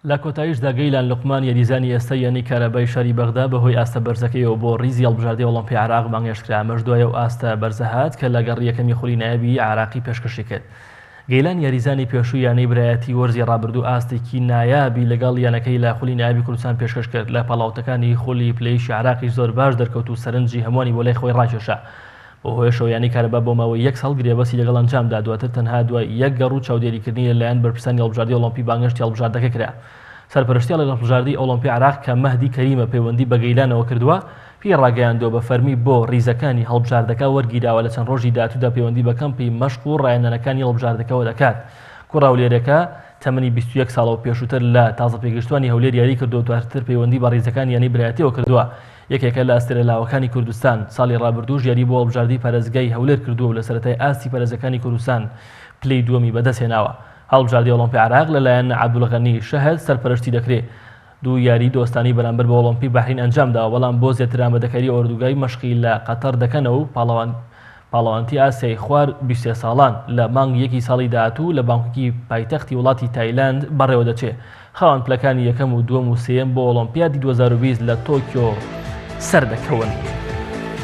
لە کۆتاییشدا گەیلان لوقمان یاریزانی ئێستا یانی کارەبای شاری بەغدا بەهۆی ئاستە بەرزەکەیەوە بۆ ڕیزی هەڵبژاردەی ئۆلۆمپی عێراق مانگەشتکرا. ئەمەش دوایە و ئاستە بەرزە هات کە لە گەڕ یەکەمی خولی نایابی عێراقی پێشکەشی کرد. گەیلان یاریزانی پێشوو یانەی برایەتی وەرزی ڕابردوو ئاستێکی نایابی لەگەڵ یانەکەی لە خولی نایابی کوردستان پێشکەش کرد. لە پەڵاوتەکانی خولی پلەیشی عێراقی زۆر باش دەرکەوت و سەرنجی هەمووانی بۆ لای خۆی ڕاکێشا. بۆ هۆیشەوە یانی کارەبا بۆ ماوەی یەک ساڵ گرێبەسی لەگەڵ ئەنجامدا، دواتر تەنها دوای یەک گەڕ و چاودێریکردنی لەلایەن بەرپرسانی هەڵبژاردەی ئۆلۆمپی بانگەشتی هەڵبژاردەکە کرا. سەرپەرشتیە لەگەڵ هەڵبژاردەی ئۆلۆمپی عێراق کە مەهدی کەریمە پەیوەندی بە گەیلانەوە کردووە، پێی ڕاگەیاندووە بە فەرمی بۆ ریزەکانی هەڵبژاردەکە وەرگیراوە لە چەند ڕۆژی داهاتوودا پەیوەندی بە کەمپی مەشق و ڕایەنەرەکانی هەڵبژاردەکەەوە دەکات. کوڕە هەولێرەکە تەمەنی 21 ساڵە و پێشووتر لە تازە پێگەشتوانی هەولێر یاری کردو و دواتر پەیوەندی بە ریزەکانی یانی برایەتیەوە کردووە. یەکێکە لە ئەستێرەلاوەکانی کوردستان ساڵی ڕابردوو یاری بۆ هەڵبژاردەی پارێزگای هەولێر کردووە و لە سەرەتای ئاستی پارێزەکانی کوردستان پلەی دووەمی بەدەستهێناوە. هەڵبژاردەی ئۆلۆمپی عێراق لەلایەن عەبدولغەنی شەهەد سەرپەرشتی دەکرێت. دوو یاری دۆستانی بەرامبەر بە ئۆلۆمپی بەحرین ئەنجامداوە، بەڵام بۆ زیاتر ئامادەکاری ئۆردوگای مەشقی لە قەتەر دەکەنەوە و پاڵەوانتی ئاسیای خوار 23 ساڵان لە مانگ یەکی ساڵی داهاتوو لە بانکۆکی پایتەختی وڵاتی تایلاند بەڕێوە دەچێت. خاوەن پلەکانی یەکەم و دووەم و سێیەم بۆ ئۆلۆمپیادی 2020 لە تۆکیۆ سەردەکەون.